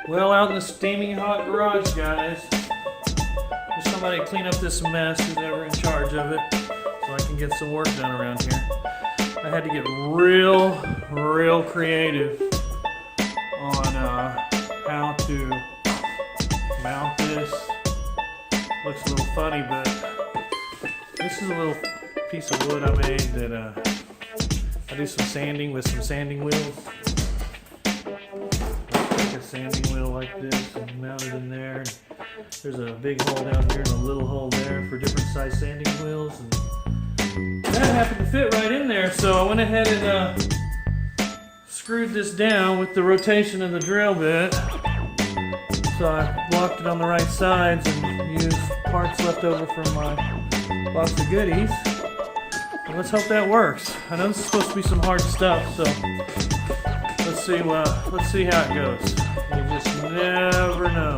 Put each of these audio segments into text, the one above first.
Well, out in the steaming hot garage, guys. There's somebody to clean up this mess who's ever in charge of it, so I can get some work done around here. I had to get real creative on how to mount this. Looks a little funny, but this is a little piece of wood I made that I do some sanding with some sanding wheels. Take a sanding wheel like this and mount it in there. And there's a big hole down here and a little hole there for different size sanding wheels. And that happened to fit right in there, so I went ahead and screwed this down with the rotation of the drill bit. So I blocked it on the right sides and used parts left over from my box of goodies. And let's hope that works. I know this is supposed to be some hard stuff, so let's see how it goes. You just never know.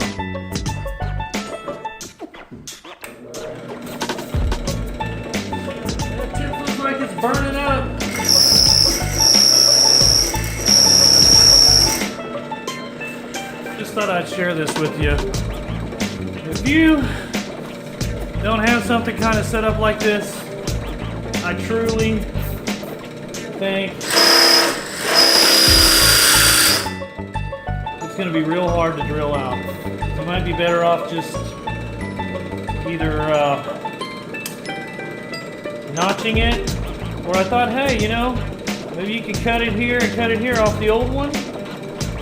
That tip looks like it's burning up. Just thought I'd share this with you. If you don't have something kind of set up like this, I truly think it's going to be real hard to drill out. You might be better off just either notching it, or I thought, hey, you know, maybe you could cut it here and cut it here off the old one.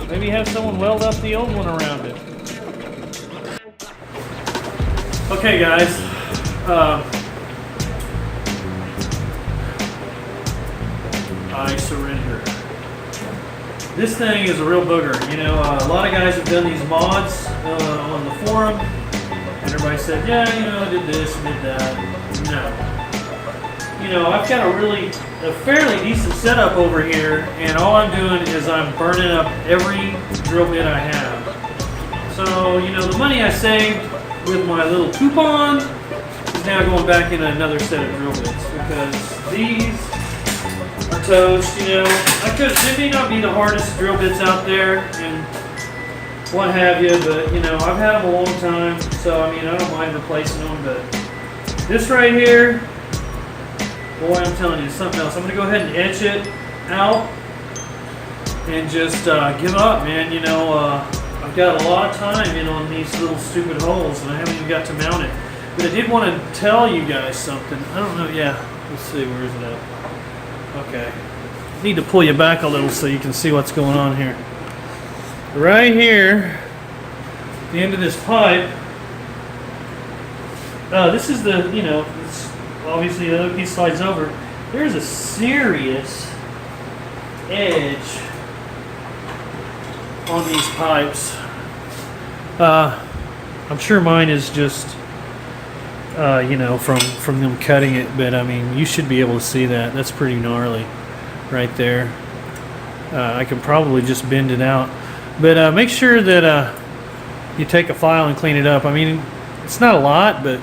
Maybe have someone weld up the old one around it. Okay, guys. I surrender. This thing is a real booger. You know, a lot of guys have done these mods on the forum, and everybody said, yeah, you know, I did this and did that. No. You know, I've got a fairly decent setup over here, and all I'm doing is I'm burning up every drill bit I have. So, you know, the money I saved with my little coupon is now going back in another set of drill bits, because these are toast. You know, they may not be the hardest drill bits out there and what have you, but you know, I've had them a long time, so I mean, I don't mind replacing them. But this right here, boy, I'm telling you, it's something else. I'm going to go ahead and etch it out and just give up, man. You know, I've got a lot of time in on these little stupid holes, and I haven't even got to mount it. But I did want to tell you guys something. I don't know, yeah, let's see, where is it at? Okay. Need to pull you back a little so you can see what's going on here. Right here, the end of this pipe, this is the, you know, it's obviously the other piece slides over. There's a serious edge on these pipes. I'm sure mine is just, you know, from them cutting it, but I mean, you should be able to see that. That's pretty gnarly right there. I can probably just bend it out, but make sure that you take a file and clean it up. I mean, it's not a lot, but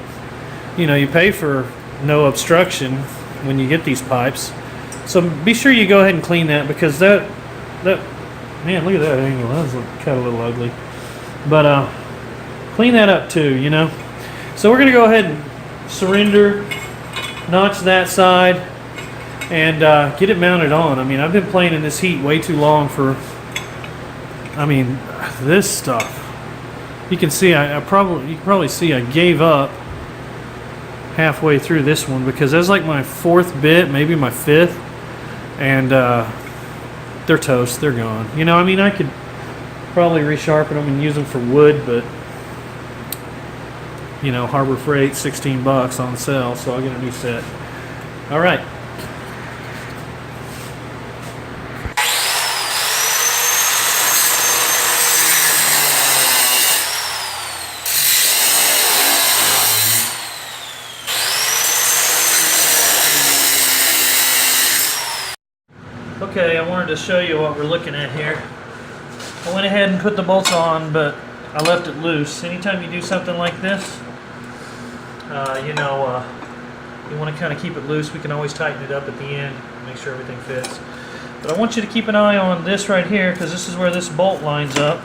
you know, you pay for no obstruction when you get these pipes, so be sure you go ahead and clean that, because that man, look at that angle. That's kind of a little ugly, but clean that up too, you know. So we're gonna go ahead and surrender, notch that side, and get it mounted on. I mean, I've been playing in this heat way too long for, I mean, this stuff. You can see, you can probably see I gave up halfway through this one, because that's like my fourth bit, maybe my fifth, and they're toast, they're gone. You know, I mean, I could probably resharpen them and use them for wood, but you know, Harbor Freight, $16 on sale, so I'll get a new set. All right. Okay, I wanted to show you what we're looking at here. I went ahead and put the bolts on, but I left it loose. Anytime you do something like this, you know, you want to kind of keep it loose. We can always tighten it up at the end, make sure everything fits. But I want you to keep an eye on this right here, because this is where this bolt lines up.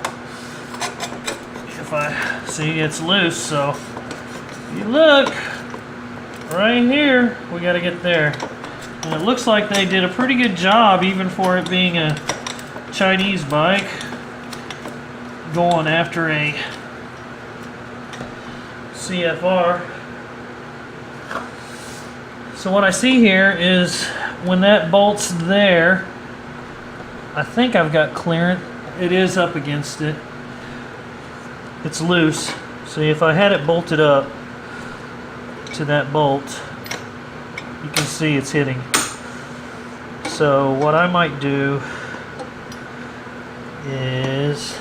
See, it's loose, so if you look right here, we got to get there. And it looks like they did a pretty good job, even for it being a Chinese bike, going after a CFR. So what I see here is when that bolt's there, I think I've got clearance. It is up against it. It's loose. See, if I had it bolted up to that bolt, you can see it's hitting. So what I might do is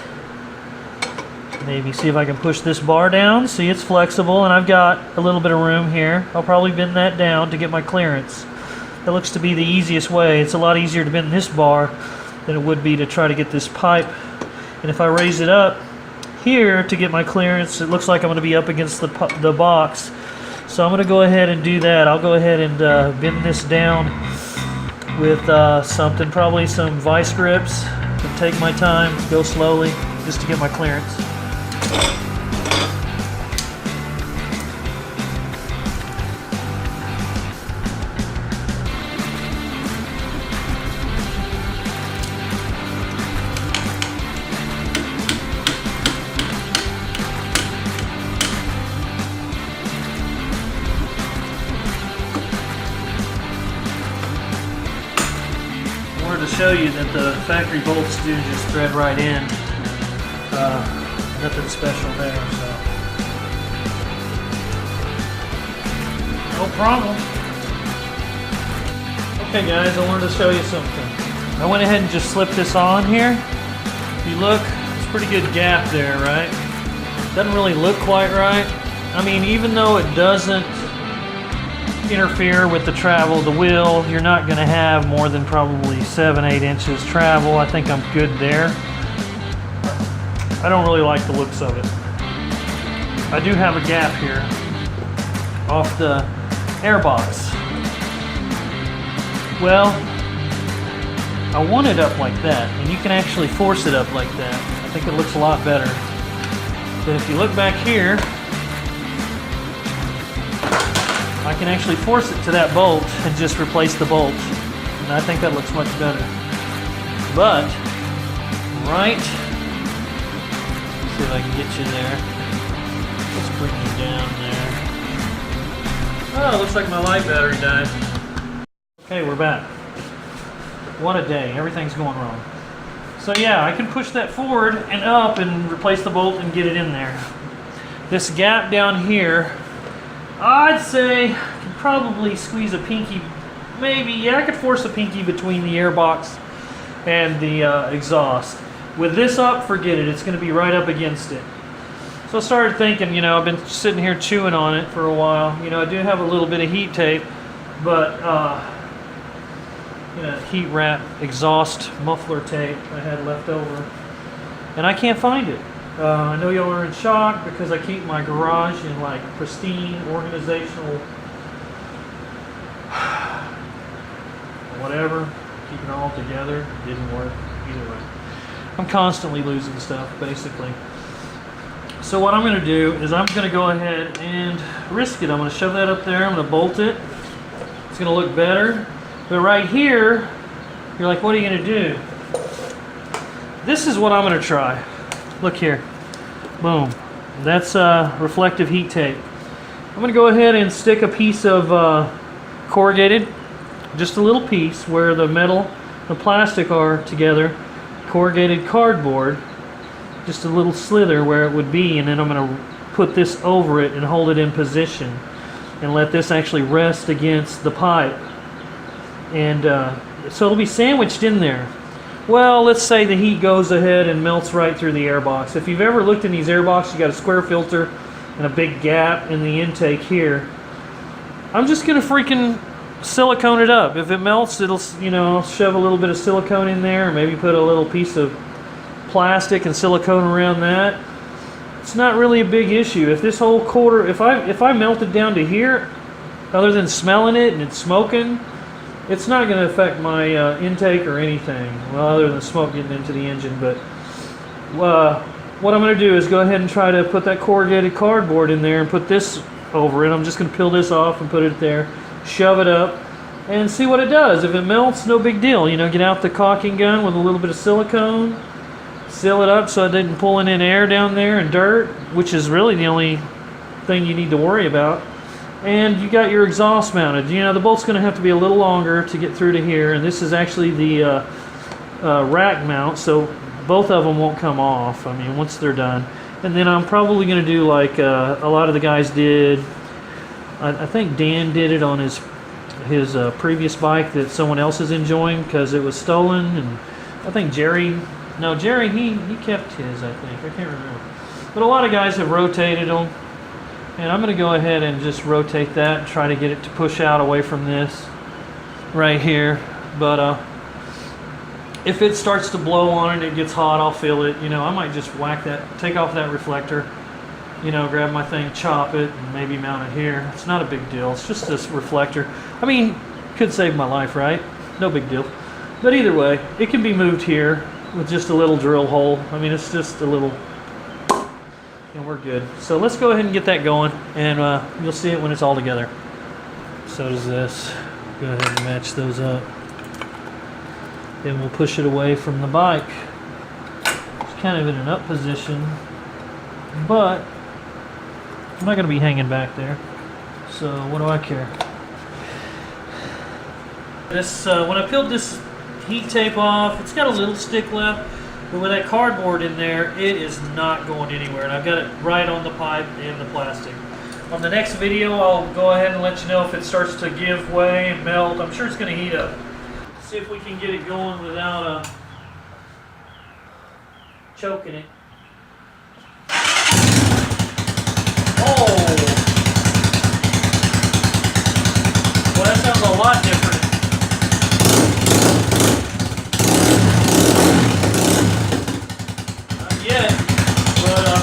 maybe see if I can push this bar down. See, it's flexible and I've got a little bit of room here. I'll probably bend that down to get my clearance. That looks to be the easiest way. It's a lot easier to bend this bar than it would be to try to get this pipe. And if I raise it up here to get my clearance, it looks like I'm going to be up against the box. So I'm going to go ahead and do that. I'll go ahead and bend this down with something, probably some vice grips, and take my time, go slowly, just to get my clearance. To show you that the factory bolts do just thread right in. Nothing special there, so no problem. Okay guys, I wanted to show you something. I went ahead and just slipped this on here. If you look, it's a pretty good gap there, right? Doesn't really look quite right. I mean, even though it doesn't interfere with the travel, the wheel, you're not going to have more than probably 7-8 inches travel. I think I'm good there. I don't really like the looks of it. I do have a gap here off the airbox. Well, I want it up like that, and you can actually force it up like that. I think it looks a lot better. But if you look back here, I can actually force it to that bolt and just replace the bolt. And I think that looks much better. But, right, let's see if I can get you there. Let's bring you down there. Oh, looks like my light battery died. Okay, we're back. What a day, everything's going wrong. So yeah, I can push that forward and up and replace the bolt and get it in there. This gap down here, I'd say I could probably squeeze a pinky, maybe, yeah, I could force a pinky between the airbox and the exhaust. With this up, forget it, it's going to be right up against it. So I started thinking, you know, I've been sitting here chewing on it for a while. You know, I do have a little bit of heat tape, but, you know, heat wrap exhaust muffler tape I had left over, and I can't find it. I know y'all are in shock because I keep my garage in like pristine, organizational, whatever, keep it all together. Didn't work either way. I'm constantly losing stuff, basically. So what I'm going to do is I'm going to go ahead and risk it. I'm going to shove that up there. I'm going to bolt it. It's going to look better. But right here, you're like, what are you going to do? This is what I'm going to try. Look here. Boom. That's reflective heat tape. I'm going to go ahead and stick a piece of corrugated, just a little piece where the metal and the plastic are together, corrugated cardboard, just a little slither where it would be, and then I'm going to put this over it and hold it in position and let this actually rest against the pipe. And so it'll be sandwiched in there. Well, let's say the heat goes ahead and melts right through the airbox. If you've ever looked in these airboxes, you got a square filter and a big gap in the intake here. I'm just gonna freaking silicone it up. If it melts, it'll, you know, shove a little bit of silicone in there, or maybe put a little piece of plastic and silicone around that. It's not really a big issue. If this whole quarter, if I melt it down to here, other than smelling it and it's smoking, it's not going to affect my intake or anything, well, other than smoke getting into the engine. But what I'm going to do is go ahead and try to put that corrugated cardboard in there and put this over it. I'm just going to peel this off and put it there, shove it up, and see what it does. If it melts, no big deal. You know, get out the caulking gun with a little bit of silicone, seal it up so it didn't pull in air down there and dirt, which is really the only thing you need to worry about. And you got your exhaust mounted. You know, the bolt's going to have to be a little longer to get through to here, and this is actually the rack mount, so both of them won't come off, I mean, once they're done. And then I'm probably going to do like a lot of the guys did. I think Dan did it on his previous bike that someone else is enjoying because it was stolen. And I think Jerry, he kept his, I think. I can't remember. But a lot of guys have rotated them. And I'm going to go ahead and just rotate that and try to get it to push out away from this right here. But if it starts to blow on it and it gets hot, I'll feel it. You know, I might just whack that, take off that reflector, you know, grab my thing, chop it, and maybe mount it here. It's not a big deal. It's just this reflector. I mean, could save my life, right? No big deal. But either way, it can be moved here with just a little drill hole. I mean, it's just a little, and we're good. So let's go ahead and get that going, and you'll see it when it's all together. So does this. Go ahead and match those up. Then we'll push it away from the bike. It's kind of in an up position, but I'm not going to be hanging back there, so what do I care? This when I peeled this heat tape off, it's got a little stick left, but with that cardboard in there, it is not going anywhere, and I've got it right on the pipe and the plastic. On the next video, I'll go ahead and let you know if it starts to give way and melt. I'm sure it's going to heat up. See if we can get it going without choking it. Oh! Well, that sounds a lot different. Not yet, but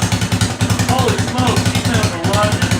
holy smokes, he sounds a lot different.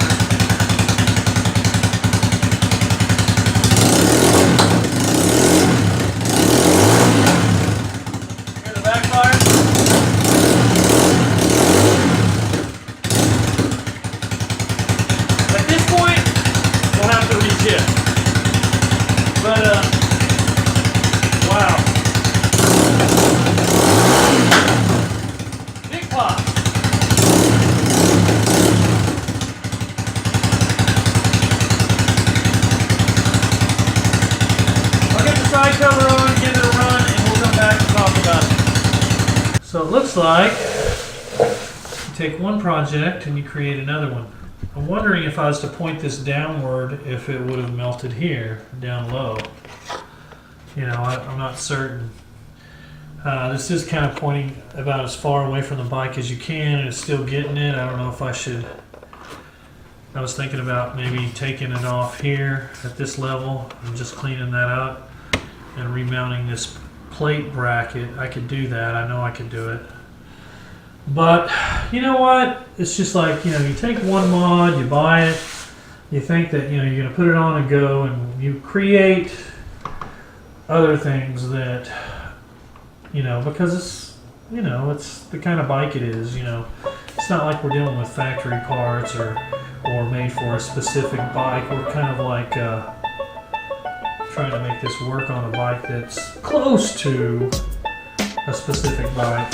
Cover on, give it a run, and we'll come back and talk about it. So it looks like you take one project and you create another one. I'm wondering if I was to point this downward, if it would have melted here, down low. You know, I'm not certain. This is kind of pointing about as far away from the bike as you can, and it's still getting it. I don't know if I should. I was thinking about maybe taking it off here at this level and just cleaning that up and remounting this plate bracket. I could do that. I know I could do it. But you know what? It's just like, you know, you take one mod, you buy it, you think that, you know, you're going to put it on and go, and you create other things that, you know, because it's, you know, it's the kind of bike it is, you know. It's not like we're dealing with factory parts or made for a specific bike. We're kind of like trying to make this work on a bike that's close to a specific bike.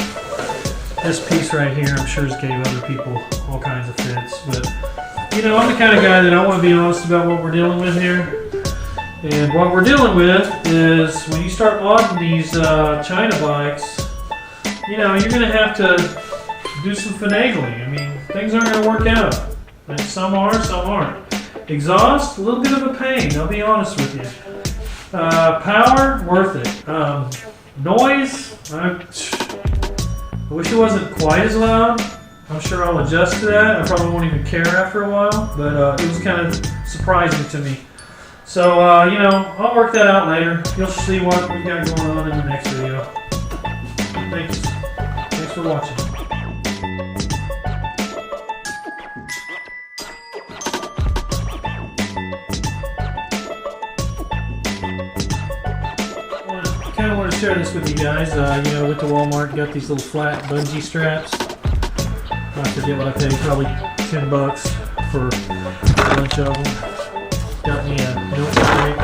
This piece right here, I'm sure, has gave other people all kinds of fits, but you know, I'm the kind of guy that I want to be honest about what we're dealing with here. And what we're dealing with is when you start modding these China bikes, you know, you're going to have to do some finagling. I mean, things aren't going to work out. And some are, some aren't. Exhaust, a little bit of a pain, I'll be honest with you. Power, worth it. Noise, I wish it wasn't quite as loud. I'm sure I'll adjust to that. I probably won't even care after a while, but it was kind of surprising to me. So, you know, I'll work that out later. You'll see what we got going on in the next video. Thanks. Thanks for watching. I kind of want to share this with you guys. You know, went to Walmart, got these little flat bungee straps. I forget what I paid, probably $10 for a bunch of them. Got me a milk crate.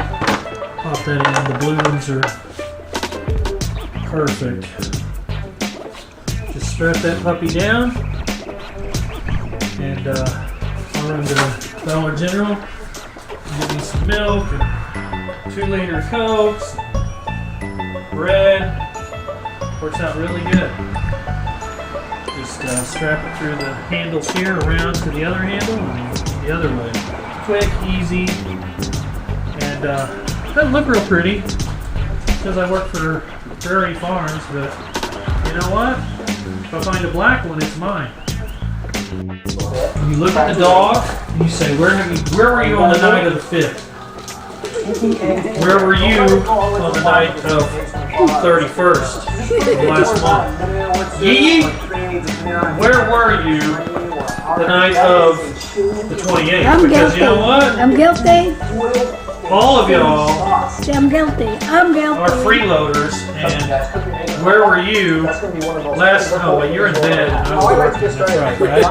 Pop that in. The blue ones are perfect. Just strap that puppy down, and I'll run to Dollar General, get me some milk, and 2-liter Cokes, bread. Works out really good. Just strap it through the handles here, around to the other handle, and the other way. Quick, easy, and doesn't look real pretty because I work for Prairie Farms, but you know what? If I find a black one, it's mine. You look at the dog and you say, where were you on the night of the 5th? Where were you on the night of 31st of last month? Yee? Where were you the night of the 28th? I'm Because guilty. you know what? I'm guilty. All of y'all I'm guilty. I'm guilty. are freeloaders, and where were you last? Oh, wait, you're in bed. And I was working. That's right, right?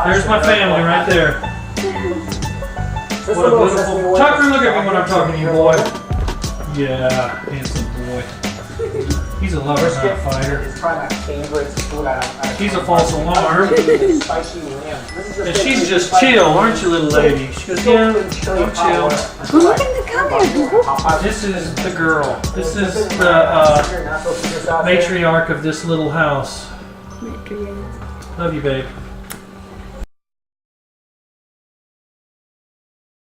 There's my family right there. What a beautiful. Tucker, look at me when I'm talking to you, boy. Yeah, handsome boy. He's a lover, not a fighter. He's a false alarm. And she's just chill, aren't you, little lady? She goes, yeah, I'm chill. Well, look in the camera. This is the girl. This is the matriarch of this little house. Love you, babe.